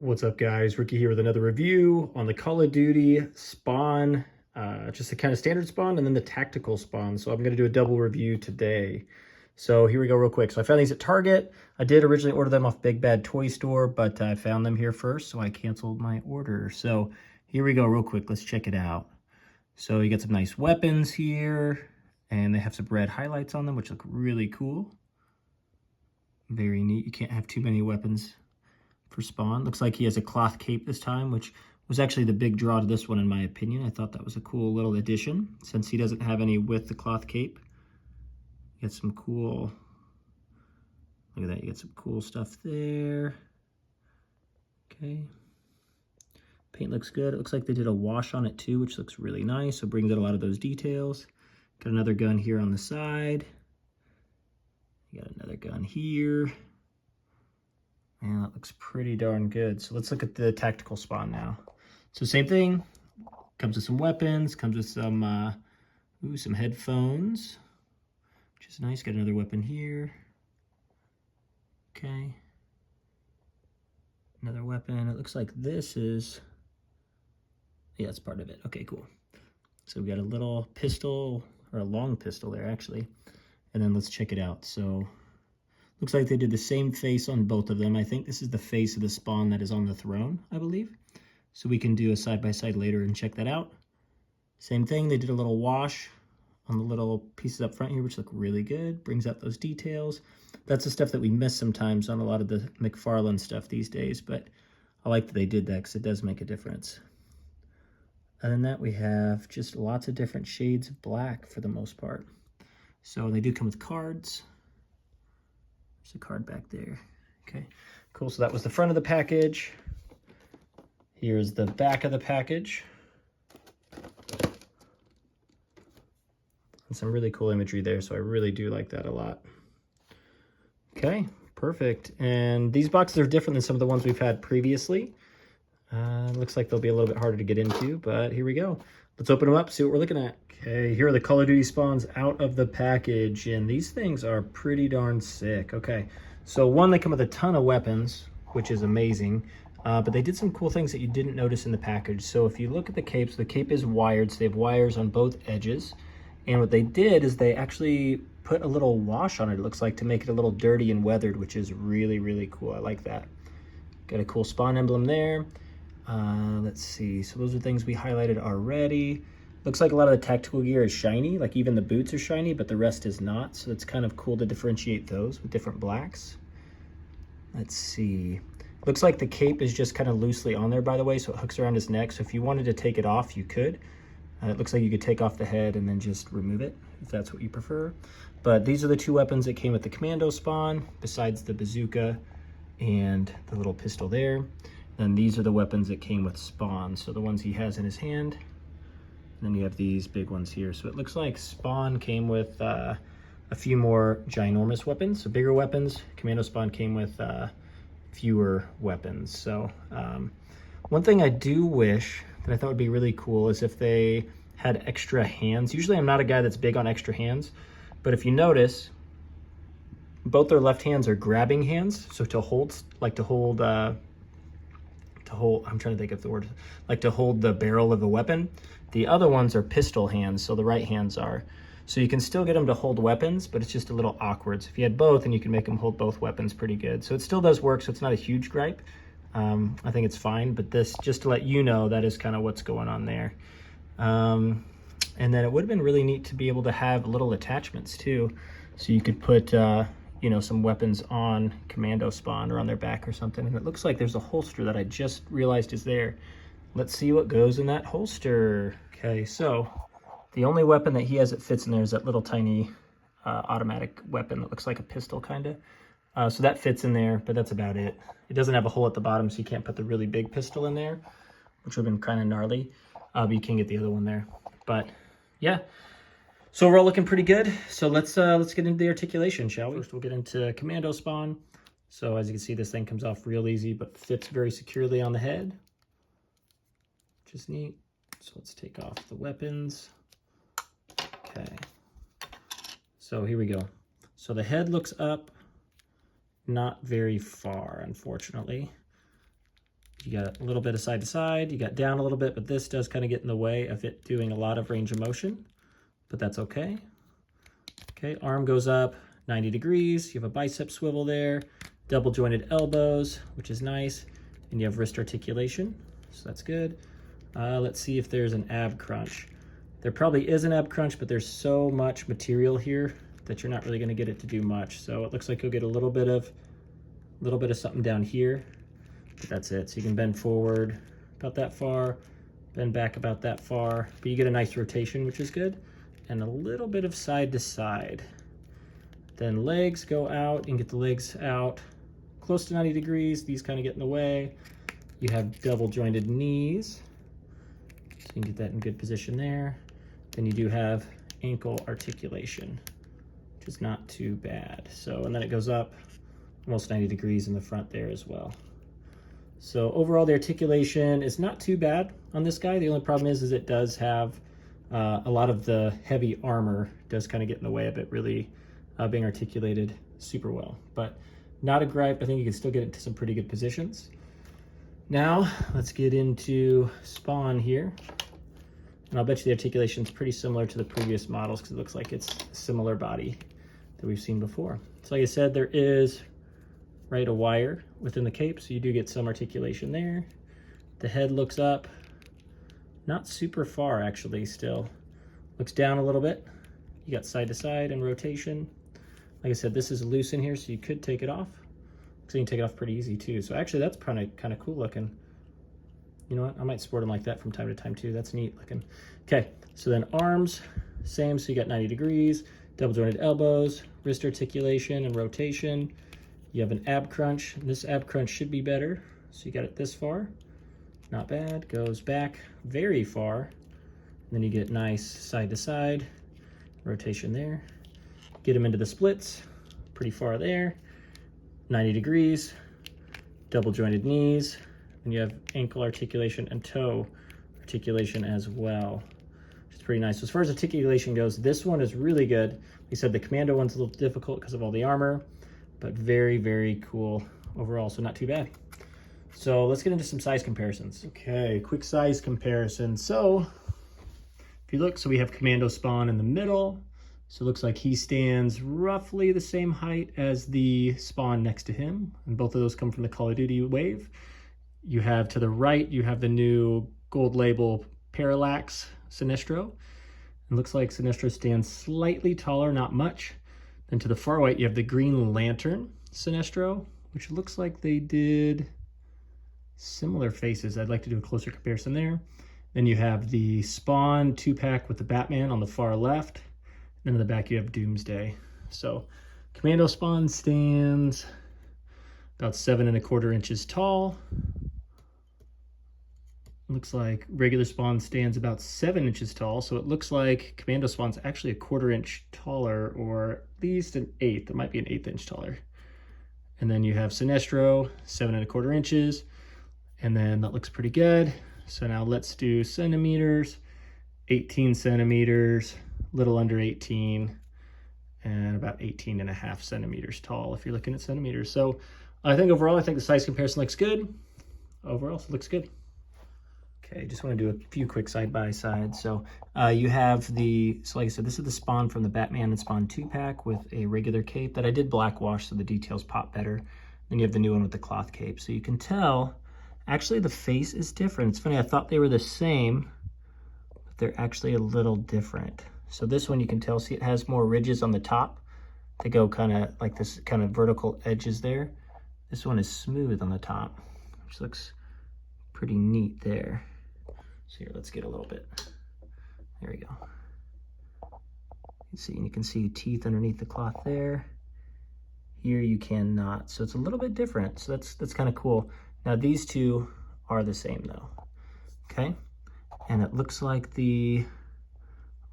What's up, guys? Ricky here with another review on the Call of Duty spawn, just the kind of standard spawn and then the tactical spawn. So I'm going to do a double review today. So here we go real quick. So I found these at Target. I did originally order them off Big Bad Toy Store, but I found them here first, so I canceled my order. So here we go real quick. Let's check it out. So you got some nice weapons here, and they have some red highlights on them, which look really cool. Very neat. You can't have too many weapons for spawn. Looks like he has a cloth cape this time, which was actually the big draw to this one in my opinion. I thought that was a cool little addition since he doesn't have any with the cloth cape. You get some cool, look at that, you get some cool stuff there. Okay. Paint looks good. It looks like they did a wash on it too, which looks really nice. So it brings out a lot of those details. Got another gun here on the side. You got another gun here. And that looks pretty darn good. So let's look at the tactical spawn now. So same thing, comes with some weapons, comes with some headphones, which is nice. Got another weapon here. Okay. Another weapon. It looks like this is, yeah, it's part of it. Okay, cool. So we got a little pistol, or a long pistol there actually. And then let's check it out. So looks like they did the same face on both of them. I think this is the face of the spawn that is on the throne, I believe. So we can do a side-by-side later and check that out. Same thing, they did a little wash on the little pieces up front here, which look really good. Brings out those details. That's the stuff that we miss sometimes on a lot of the McFarlane stuff these days, but I like that they did that because it does make a difference. Other than that, we have just lots of different shades of black for the most part. So they do come with cards. There's a card back there. Okay, cool. So that was the front of the package. Here's the back of the package. And some really cool imagery there, so I really do like that a lot. Okay, perfect. And these boxes are different than some of the ones we've had previously. Looks like they'll be a little bit harder to get into, but here we go. Let's open them up, see what we're looking at. Okay, here are the Call of Duty spawns out of the package, and these things are pretty darn sick. Okay, so one, they come with a ton of weapons, which is amazing, but they did some cool things that you didn't notice in the package. So if you look at the capes, the cape is wired, so they have wires on both edges, and what they did is they actually put a little wash on it, it looks like, to make it a little dirty and weathered, which is really, really cool. I like that. Got a cool spawn emblem there. Let's see, so those are things we highlighted already. Looks like a lot of the tactical gear is shiny, like even the boots are shiny, but the rest is not. So it's kind of cool to differentiate those with different blacks. Let's see. Looks like the cape is just kind of loosely on there, by the way, so it hooks around his neck. So if you wanted to take it off, you could. It looks like you could take off the head and then just remove it, if that's what you prefer. But these are the two weapons that came with the commando spawn, besides the bazooka and the little pistol there. Then these are the weapons that came with spawn. So the ones he has in his hand. And then you have these big ones here. So it looks like spawn came with a few more ginormous weapons, so bigger weapons. Commando spawn came with fewer weapons. So one thing I do wish that I thought would be really cool is if they had extra hands. Usually I'm not a guy that's big on extra hands, but if you notice, both their left hands are grabbing hands. So to hold, I'm trying to think of the word, like to hold the barrel of a weapon. The other ones are pistol hands, so the right hands are. So you can still get them to hold weapons, but it's just a little awkward. So if you had both, then you can make them hold both weapons pretty good. So it still does work, so it's not a huge gripe. I think it's fine, but this, just to let you know, that is kind of what's going on there. And then it would have been really neat to be able to have little attachments too. So you could put, you know, some weapons on commando spawn or on their back or something. And it looks like there's a holster that I just realized is there. Let's see what goes in that holster. Okay, so the only weapon that he has that fits in there is that little tiny automatic weapon that looks like a pistol kind of. So that fits in there, but that's about it. It doesn't have a hole at the bottom, so you can't put the really big pistol in there, which would have been kind of gnarly. But you can get the other one there. But yeah. So we're all looking pretty good. So let's get into the articulation, shall we? First, we'll get into commando spawn. So as you can see, this thing comes off real easy, but fits very securely on the head, which is neat. So let's take off the weapons. Okay. So here we go. So the head looks up, not very far, unfortunately. You got a little bit of side to side, you got down a little bit, but this does kind of get in the way of it doing a lot of range of motion, but that's okay. Okay, arm goes up 90 degrees. You have a bicep swivel there, double jointed elbows, which is nice. And you have wrist articulation, so that's good. Let's see if there's an ab crunch. There probably is an ab crunch, but there's so much material here that you're not really gonna get it to do much. So it looks like you'll get a little bit of something down here, but that's it. So you can bend forward about that far, bend back about that far, but you get a nice rotation, which is good, and a little bit of side to side. Then legs go out, you can get the legs out close to 90 degrees. These kind of get in the way. You have double jointed knees, so you can get that in good position there. Then you do have ankle articulation, which is not too bad. So, and then it goes up almost 90 degrees in the front there as well. So overall, the articulation is not too bad on this guy. The only problem is it does have a lot of the heavy armor does kind of get in the way of it really being articulated super well, but not a gripe. I think you can still get it to some pretty good positions. Now let's get into Spawn here. And I'll bet you the articulation is pretty similar to the previous models because it looks like it's a similar body that we've seen before. So like I said, there is a wire within the cape, so you do get some articulation there. The head looks up, not super far actually still. Looks down a little bit. You got side to side and rotation. Like I said, this is loose in here, so you could take it off. So you can take it off pretty easy too. So actually that's kind of cool looking. You know what, I might sport them like that from time to time too. That's neat looking. Okay, so then arms, same, so you got 90 degrees, double jointed elbows, wrist articulation and rotation. You have an ab crunch. This ab crunch should be better. So you got it this far, not bad. Goes back very far. And then you get nice side to side, rotation there. Get them into the splits, pretty far there. 90 degrees, double jointed knees. And you have ankle articulation and toe articulation as well, which is pretty nice. So as far as articulation goes, this one is really good. We said the Commando one's a little difficult because of all the armor, but very, very cool overall, so not too bad. So let's get into some size comparisons. Okay, quick size comparison. So if you look, so we have Commando Spawn in the middle. So it looks like he stands roughly the same height as the Spawn next to him, and both of those come from the Call of Duty wave. You have to the right, you have the new gold label Parallax Sinestro. It looks like Sinestro stands slightly taller, not much. Then to the far right, you have the Green Lantern Sinestro, which looks like they did similar faces. I'd like to do a closer comparison there. Then you have the Spawn 2-pack with the Batman on the far left. Then in the back, you have Doomsday. So Commando Spawn stands about 7 1/4 inches tall. Looks like regular Spawn stands about 7 inches tall, so it looks like Commando Spawn's actually a 1/4 inch taller, or at least an eighth. It might be an 1/8 inch taller. And then you have Sinestro, 7 1/4 inches, and then that looks pretty good. So now let's do centimeters. 18 centimeters, a little under 18, and about 18.5 centimeters tall if you're looking at centimeters. So I think overall, I think the size comparison looks good. Overall, it looks good. Okay, just want to do a few quick side-by-sides. So you have so like I said, this is the Spawn from the Batman and Spawn 2-pack with a regular cape that I did black wash so the details pop better. Then you have the new one with the cloth cape. So you can tell, actually the face is different. It's funny, I thought they were the same, but they're actually a little different. So this one you can tell, see it has more ridges on the top. They go kind of like this kind of vertical edges there. This one is smooth on the top, which looks pretty neat there. So here, let's get a little bit. There we go. You can see teeth underneath the cloth there. Here you cannot. So it's a little bit different. So that's kind of cool. Now these two are the same though. Okay. And it looks like the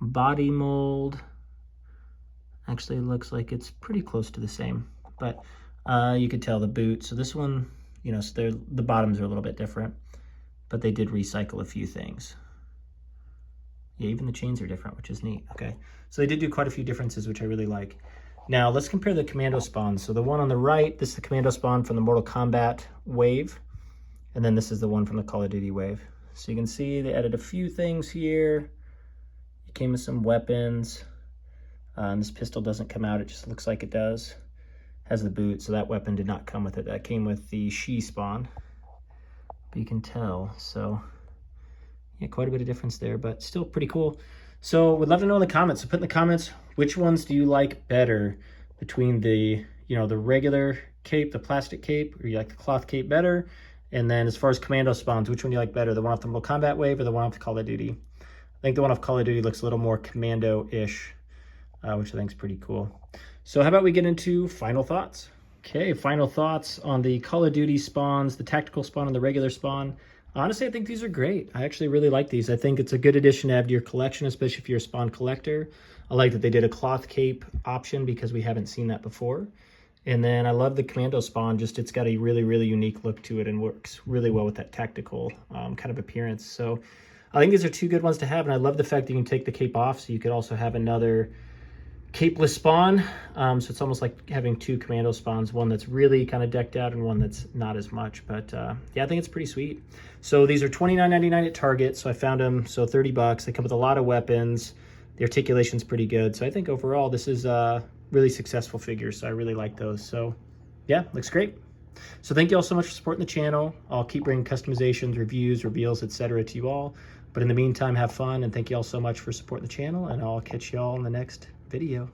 body mold actually looks like it's pretty close to the same, but you could tell the boot. So this one, you know, so the bottoms are a little bit different, but they did recycle a few things. Yeah, even the chains are different, which is neat. Okay, so they did do quite a few differences, which I really like. Now let's compare the Commando Spawn. So the one on the right, this is the Commando Spawn from the Mortal Kombat wave. And then this is the one from the Call of Duty wave. So you can see they added a few things here. It came with some weapons. And this pistol doesn't come out, it just looks like it does. Has the boot, so that weapon did not come with it. That came with the She spawn. But you can tell, so yeah, quite a bit of difference there, but still pretty cool. So would love to know in the comments. So put in the comments, which ones do you like better between the, the regular cape, the plastic cape, or you like the cloth cape better? And then as far as commando spawns, which one do you like better? The one off the Mortal Kombat wave or the one off the Call of Duty? I think the one off Call of Duty looks a little more commando-ish, which I think is pretty cool. So how about we get into final thoughts? Okay, final thoughts on the Call of Duty spawns, the tactical spawn and the regular spawn. Honestly, I think these are great. I actually really like these. I think it's a good addition to add to your collection, especially if you're a spawn collector. I like that they did a cloth cape option because we haven't seen that before. And then I love the commando spawn, just it's got a really, really unique look to it and works really well with that tactical kind of appearance. So I think these are two good ones to have, and I love the fact that you can take the cape off, so you could also have another capeless spawn. So it's almost like having two commando spawns, one that's really kind of decked out and one that's not as much. But yeah, I think it's pretty sweet. So these are $29.99 at Target, so I found them, so $30. They come with a lot of weapons. The articulation's pretty good. So I think overall this is really successful figures, so I really like those. So yeah, looks great. So thank you all so much for supporting the channel. I'll keep bringing customizations, reviews, reveals, etc. to you all. But in the meantime, have fun, and thank you all so much for supporting the channel, and I'll catch you all in the next video.